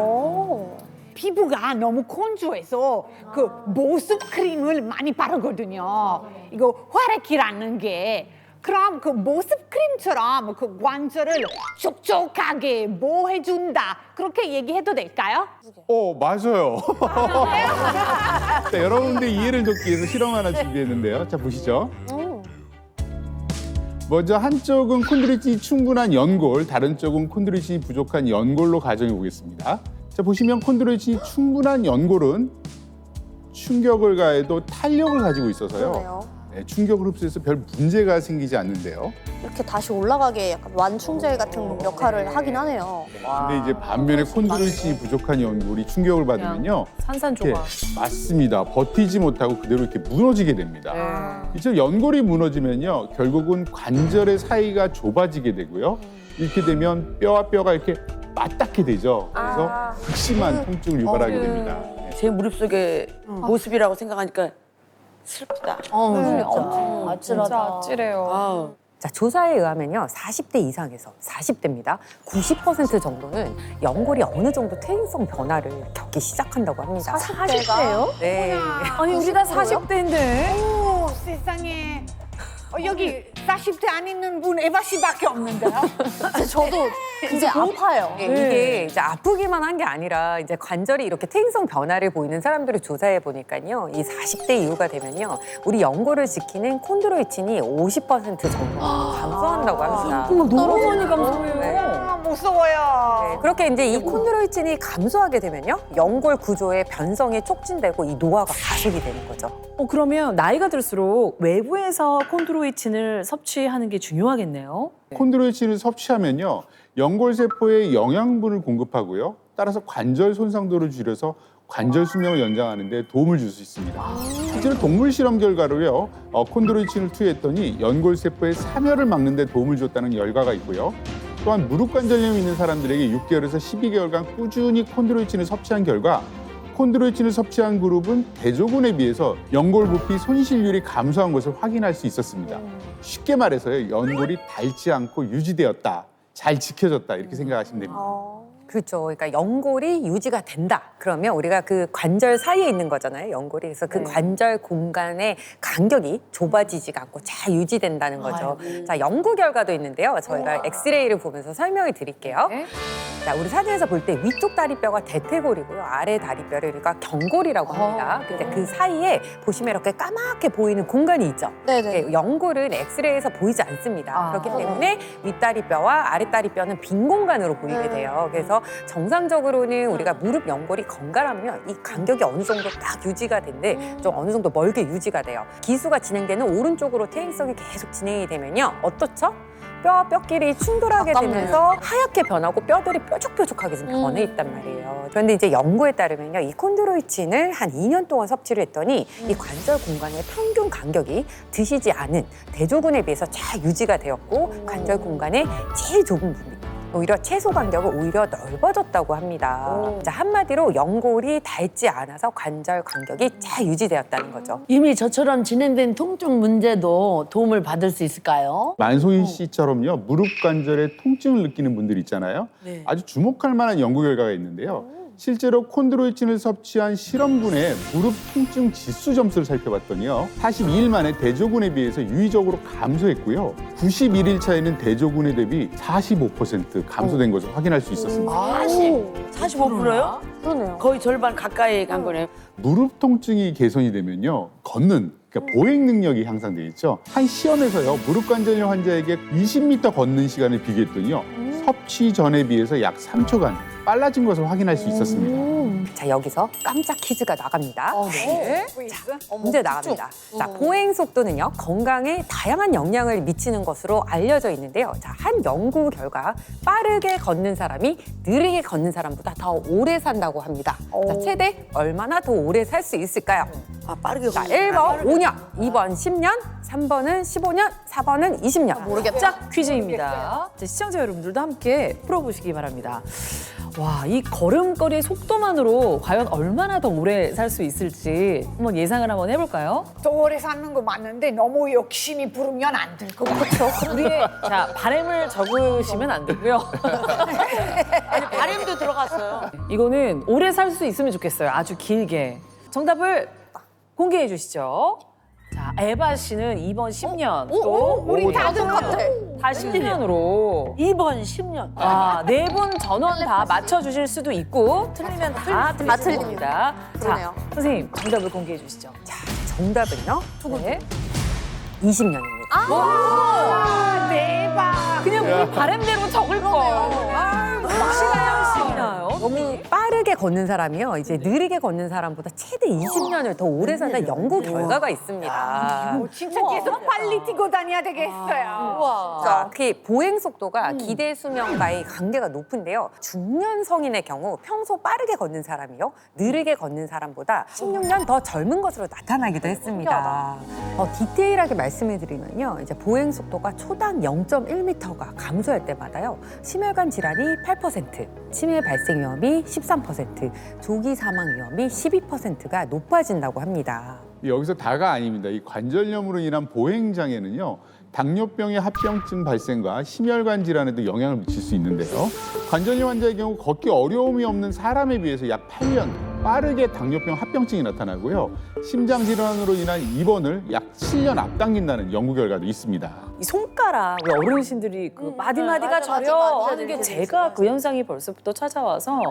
피부가 너무 건조해서 그 보습 크림을 많이 바르거든요. 이거 활액이라는 게 그럼 그 보습 크림처럼 그 관절을 촉촉하게 보호해준다 그렇게 얘기해도 될까요? 맞아요. 자, 여러분들 이해를 돕기 위해서 실험 하나 준비했는데요. 자, 보시죠. 먼저 한쪽은 콘드로이친이 충분한 연골, 다른 쪽은 콘드로이친이 부족한 연골로 가정해 보겠습니다. 자, 보시면 콘드로이친이 충분한 연골은 충격을 가해도 탄력을 가지고 있어서요. 그러네요. 네, 충격을 흡수해서 별 문제가 생기지 않는데요. 이렇게 다시 올라가게 약간 완충제 같은 역할을 하긴 하네요. 근데 이제 반면에 콘드로이친이 부족한 연골이 충격을 받으면요. 산산조각. 맞습니다. 버티지 못하고 그대로 이렇게 무너지게 됩니다. 이처럼 연골이 무너지면요. 결국은 관절의 사이가 좁아지게 되고요. 이렇게 되면 뼈와 뼈가 이렇게 맞닿게 되죠. 그래서 극심한 통증을 유발하게 됩니다. 제 무릎 속의 모습이라고 생각하니까 슬프다. 아찔하다. 아우. 자, 조사에 의하면요. 40대 이상에서 40대입니다. 90% 정도는 연골이 어느 정도 퇴행성 변화를 겪기 시작한다고 합니다. 40대요? 네. 아니 우리 다 40대인데. 오 세상에 여기 40대 안 있는 분 에바 씨밖에 없는데요. 저도 굉장히 아파요. 이게 이제 아프기만 한 게 아니라 이제 관절이 이렇게 퇴행성 변화를 보이는 사람들을 조사해 보니까요. 이 40대 이후가 되면요. 우리 연골을 지키는 콘드로이친이 50% 정도 감소한다고 합니다. 너무 많이 감소해요. 네. 무서워요. 네, 그렇게 이제 이 콘드로이친이 감소하게 되면요. 연골 구조의 변성이 촉진되고 이 노화가 가속이 되는 거죠. 그러면 나이가 들수록 외부에서 콘드로이친을 섭취하는 게 중요하겠네요. 콘드로이친을 섭취하면요. 연골 세포에 영양분을 공급하고요. 따라서 관절 손상도를 줄여서 관절 수명을 연장하는 데 도움을 줄 수 있습니다. 실제로 동물 실험 결과로요. 콘드로이친을 투여했더니 연골 세포의 사멸을 막는 데 도움을 줬다는 결과가 있고요. 또한 무릎 관절염이 있는 사람들에게 6개월에서 12개월간 꾸준히 콘드로이친을 섭취한 결과 콘드로이친을 섭취한 그룹은 대조군에 비해서 연골 부피 손실률이 감소한 것을 확인할 수 있었습니다. 쉽게 말해서요, 연골이 닳지 않고 유지되었다, 잘 지켜졌다 이렇게 생각하시면 됩니다. 그렇죠. 그러니까 연골이 유지가 된다. 그러면 우리가 그 관절 사이에 있는 거잖아요. 연골이. 그래서 그 관절 공간의 간격이 좁아지지가 않고 잘 유지된다는 거죠. 자, 연구 결과도 있는데요. 저희가 엑스레이를 보면서 설명을 드릴게요. 자, 우리 사진에서 볼 때 위쪽 다리뼈가 대퇴골이고요. 아래 다리뼈를 우리가 경골이라고 합니다. 근데 그 사이에 보시면 이렇게 까맣게 보이는 공간이 있죠. 네네. 연골은 엑스레이에서 보이지 않습니다. 그렇기 때문에 윗다리뼈와 아랫다리뼈는 빈 공간으로 보이게 돼요. 그래서 정상적으로는 우리가 무릎 연골이 건강하면 이 간격이 어느 정도 딱 유지가 되는데 좀 어느 정도 멀게 유지가 돼요. 기수가 진행되는 오른쪽으로 퇴행성이 계속 진행이 되면요. 어떻죠? 뼈끼리 충돌하게 되면서 하얗게 변하고 뼈들이 뾰족뾰족하게 좀 변해 있단 말이에요. 그런데 이제 연구에 따르면요. 이 콘드로이친을 한 2년 동안 섭취를 했더니 이 관절 공간의 평균 간격이 드시지 않은 대조군에 비해서 잘 유지가 되었고 관절 공간의 제일 좁은 부분 오히려 최소 간격은 오히려 넓어졌다고 합니다. 자, 한마디로 연골이 닳지 않아서 관절 간격이 잘 유지되었다는 거죠. 이미 저처럼 진행된 통증 문제도 도움을 받을 수 있을까요? 만소희 씨처럼요 무릎 관절에 통증을 느끼는 분들 있잖아요. 아주 주목할 만한 연구 결과가 있는데요. 실제로 콘드로이친을 섭취한 실험군의 무릎 통증 지수 점수를 살펴봤더니요. 42일 만에 대조군에 비해서 유의적으로 감소했고요. 91일 차에는 대조군에 대비 45% 감소된 것을 확인할 수 있었습니다. 45%요? 그러네요. 거의 절반 가까이 간 거네요. 무릎 통증이 개선이 되면요. 걷는 그러니까 보행 능력이 향상돼 있죠. 한 시험에서요. 무릎 관절염 환자에게 20m 걷는 시간을 비교했더니요. 섭취 전에 비해서 약 3초간 빨라진 것을 확인할 수 있었습니다. 자, 여기서 깜짝 퀴즈가 나갑니다. 자, 문제 나갑니다. 자, 보행 속도는요, 건강에 다양한 영향을 미치는 것으로 알려져 있는데요. 자, 한 연구 결과 빠르게 걷는 사람이 느리게 걷는 사람보다 더 오래 산다고 합니다. 자, 최대 얼마나 더 오래 살 수 있을까요? 아, 빠르게 자, 1번 5년, 2번 10년, 3번은 15년, 4번은 20년. 깜짝 퀴즈입니다. 자, 시청자 여러분들도 함께 풀어보시기 바랍니다. 와, 이 걸음걸이의 속도만으로 과연 얼마나 더 오래 살 수 있을지 한번 예상을 한번 해볼까요? 더 오래 사는 거 맞는데 너무 욕심이 부르면 안 될 것 같아요. 우리의 자 바램을 적으시면 안 되고요. 아니, 바램도 들어갔어요. 이거는 오래 살 수 있으면 좋겠어요. 아주 길게. 정답을 공개해 주시죠. 자, 에바 씨는 2번 10년, 또 우리 다 똑같아. 다 10년으로. 2번 10년. 아, 네 분 전원 다 맞춰주실 수도 있고 틀리면 다 틀리실 겁니다. 그러네요. 자, 선생님 정답을 공개해 주시죠. 자, 정답은요, 네. 20년입니다. 대박. 그냥 우리 바램대로 적을 걸. 혹시나요? 너무 빠르게 걷는 사람이요. 이제 느리게 걷는 사람보다 최대 20년을 더 오래 산다는 연구 결과가 있습니다. 진짜 계속 빨리 뛰고 다녀야 되겠어요. 자, 특히 보행 속도가 기대 수명과의 관계가 높은데요. 중년 성인의 경우 평소 빠르게 걷는 사람이요. 느리게 걷는 사람보다 16년 더 젊은 것으로 나타나기도 했습니다. 디테일하게 말씀을 드리면요. 이제 보행 속도가 초당 0.1m가 감소할 때마다요. 심혈관 질환이 8%, 치매 발생 위험이 13%, 조기 사망 위험이 12%가 높아진다고 합니다. 여기서 다가 아닙니다. 이 관절염으로 인한 보행 장애는요. 당뇨병의 합병증 발생과 심혈관 질환에도 영향을 미칠 수 있는데요. 관절염 환자의 경우 걷기 어려움이 없는 사람에 비해서 약 8년 빠르게 당뇨병 합병증이 나타나고요. 심장 질환으로 인한 입원을 약 7년 앞당긴다는 연구 결과도 있습니다. 이 손가락 우리 어르신들이 그 마디마디가 저려 하는 게 제가 그 현상이 벌써부터 찾아와서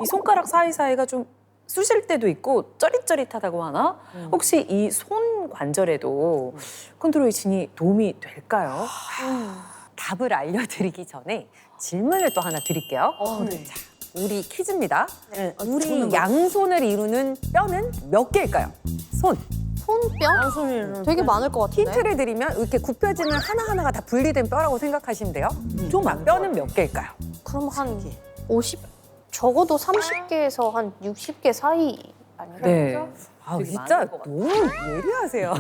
이 손가락 사이사이가 좀 쑤실 때도 있고 쩌릿쩌릿하다고 하나? 혹시 이 손 관절에도 콘드로이친이 도움이 될까요? 답을 알려드리기 전에 질문을 또 하나 드릴게요. 자, 우리 퀴즈입니다. 우리 양손을 이루는 뼈는 몇 개일까요? 손. 손뼈? 되게 많을 것 같은데. 힌트를 드리면 이렇게 굽혀지는 하나하나가 다 분리된 뼈라고 생각하시면 돼요. 좀 뼈는 몇 개일까요? 그럼 한 50, 적어도 30개에서 한 60개 사이 아닌가요? 네. 아, 되게 진짜 많을 것 같아요. 너무 예리하세요.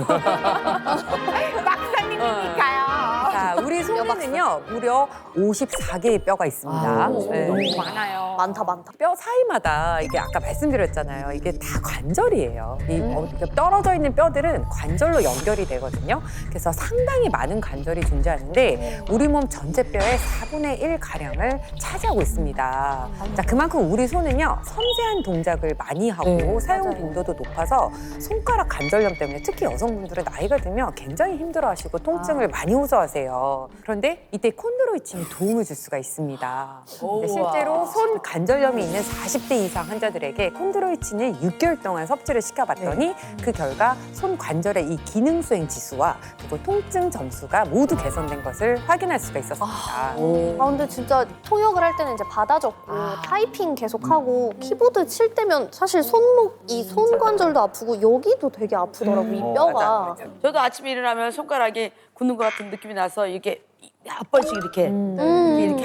박사님이니까요. 자, 우리 손에는요 무려 54개의 뼈가 있습니다. 아, 네. 너무 많아요. 많다. 뼈 사이마다 이게 아까 말씀드렸잖아요. 이게 다 관절이에요. 이렇게 떨어져 있는 뼈들은 관절로 연결이 되거든요. 그래서 상당히 많은 관절이 존재하는데 우리 몸 전체 뼈의 4분의 1 가량을 차지하고 있습니다. 자, 그만큼 우리 손은요 섬세한 동작을 많이 하고 사용 빈도도 높아서 손가락 관절염 때문에 특히 여성분들은 나이가 들면 굉장히 힘들어하시고 통증을 많이 호소하세요. 그런데 이때 콘드로이친이 도움을 줄 수가 있습니다. 네, 실제로 손 관절염이 있는 40대 이상 환자들에게 콘드로이친을 6개월 동안 섭취를 시켜봤더니 그 결과 손 관절의 이 기능 수행 지수와 그리고 통증 점수가 모두 개선된 것을 확인할 수가 있었습니다. 근데 진짜 통역을 할 때는 이제 받아 적고 타이핑 계속하고 키보드 칠 때면 사실 손목 이 손관절도 아프고 여기도 되게 아프더라고 이 뼈가. 저도 아침에 일어나면 손가락이 굳는 것 같은 느낌이 나서 이게 몇 번씩 이렇게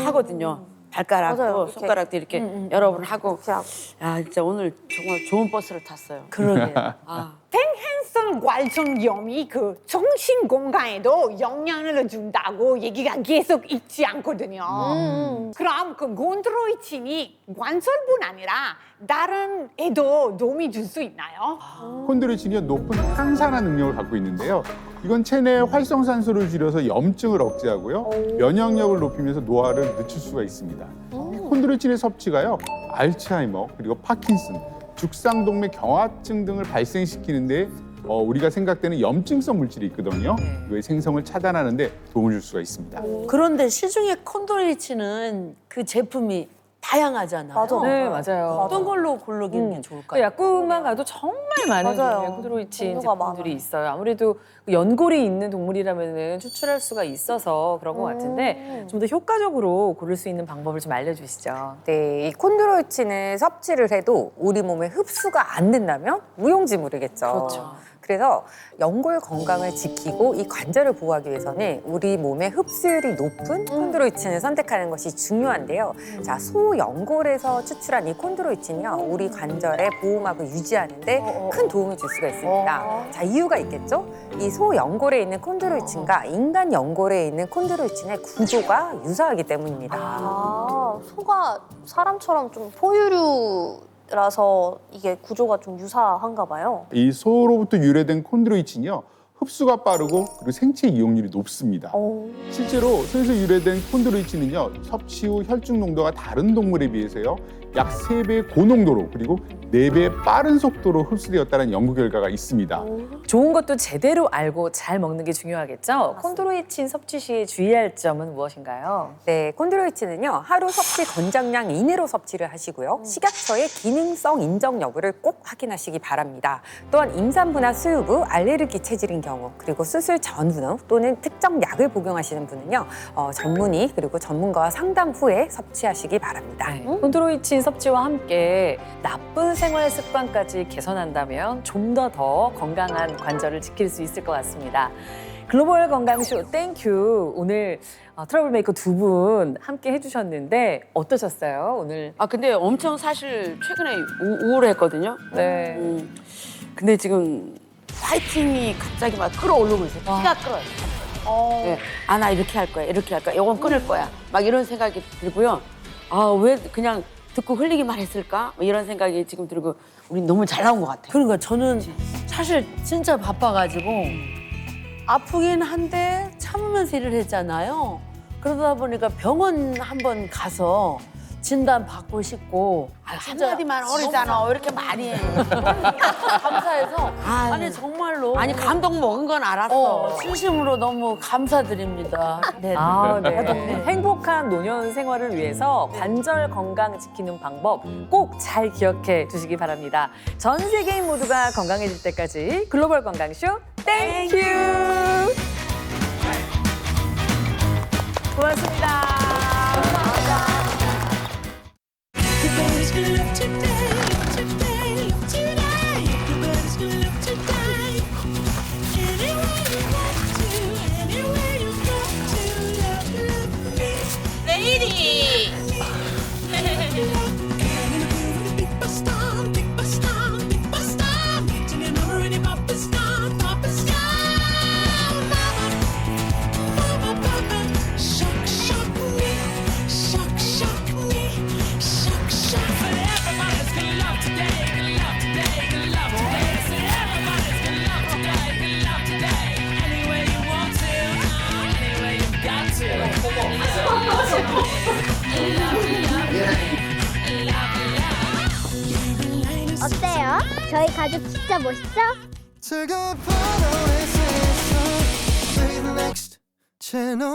하거든요. 발가락도 맞아요, 이렇게. 손가락도 이렇게 여러 번 하고. 야, 진짜 오늘 정말 좋은 버스를 탔어요. 그러게. 생행성 관절염이 그 정신 건강에도 영향을 준다고 얘기가 계속 있지 않거든요. 그럼 그 콘드로이친이 관절뿐 아니라 다른 애도 도움이 줄 수 있나요? 콘드로이친이 높은 항산화 능력을 갖고 있는데요. 이건 체내 활성산소를 줄여서 염증을 억제하고요. 면역력을 높이면서 노화를 늦출 수가 있습니다. 콘드로이친의 섭취가요. 알츠하이머 그리고 파킨슨, 죽상동맥 경화증 등을 발생시키는데 우리가 생각되는 염증성 물질이 있거든요. 이거의 생성을 차단하는 데 도움을 줄 수가 있습니다. 그런데 시중에 콘드로이친은 그 제품이 다양하잖아요. 맞아. 네, 맞아요. 어떤 걸로 고르기는 게 그 좋을까요? 약국만 가도 정말 많은 맞아요. 종류의 콘드로이친 종류가 제품들이 많아요. 있어요. 아무래도 연골이 있는 동물이라면 추출할 수가 있어서 그런 것 같은데 좀 더 효과적으로 고를 수 있는 방법을 좀 알려주시죠. 네, 이 콘드로이친을 섭취를 해도 우리 몸에 흡수가 안 된다면 무용지물이겠죠. 그렇죠. 그래서 연골 건강을 지키고 이 관절을 보호하기 위해서는 우리 몸의 흡수율이 높은 콘드로이친을 선택하는 것이 중요한데요. 자, 소연골에서 추출한 이 콘드로이친이요, 우리 관절의 보호막을 유지하는데 큰 도움을 줄 수가 있습니다. 자, 이유가 있겠죠? 이 소연골에 있는 콘드로이친과 인간 연골에 있는 콘드로이친의 구조가 유사하기 때문입니다. 소가 사람처럼 좀 포유류라서 이게 구조가 좀 유사한가 봐요. 이 소로부터 유래된 콘드로이친이요. 흡수가 빠르고 그리고 생체 이용률이 높습니다. 실제로 소에서 유래된 콘드로이친은요. 섭취 후 혈중 농도가 다른 동물에 비해서요. 약 3배의 고농도로 그리고 4배의 빠른 속도로 흡수되었다는 연구 결과가 있습니다. 좋은 것도 제대로 알고 잘 먹는 게 중요하겠죠? 콘드로이친 섭취 시에 주의할 점은 무엇인가요? 네, 콘드로이친은요, 하루 섭취 권장량 이내로 섭취를 하시고요. 식약처의 기능성 인정 여부를 꼭 확인하시기 바랍니다. 또한 임산부나 수유부, 알레르기 체질인 경우, 그리고 수술 전후 또는 특정 약을 복용하시는 분은요, 전문의 그리고 전문가와 상담 후에 섭취하시기 바랍니다. 콘드로이친 섭취와 함께 나쁜 생활 습관까지 개선한다면 좀 더 건강한 관절을 지킬 수 있을 것 같습니다. 글로벌 건강쇼 땡큐. 오늘 트러블메이커 두 분 함께 해주셨는데 어떠셨어요? 오늘 근데 엄청 사실 최근에 우울했거든요. 네. 근데 지금 파이팅이 갑자기 막 끌어오르고 있어요. 피가 끌어요. 네. 나 이렇게 할 거야, 이렇게 할 거야, 이건 끊을 거야. 막 이런 생각이 들고요. 왜 그냥 듣고 흘리기만 했을까? 뭐 이런 생각이 지금 들고 우리 너무 잘 나온 것 같아요. 그러니까 저는 사실 진짜 바빠가지고 아프긴 한데 참으면서 일을 했잖아요. 그러다 보니까 병원 한번 가서 진단 받고 싶고 한마디만 어리잖아. 왜 이렇게 많이 해? 감사해서 아니 정말로 아니 감동 먹은 건 알았어. 진심으로 너무 감사드립니다. 네. 네. 행복한 노년 생활을 위해서 관절 건강 지키는 방법 꼭 잘 기억해 주시기 바랍니다. 전 세계인 모두가 건강해질 때까지 글로벌 건강쇼 땡큐. 고맙습니다. 어때요? 저희 가족 진짜 멋있죠? 즐거운 파도의 세상 Play the next channel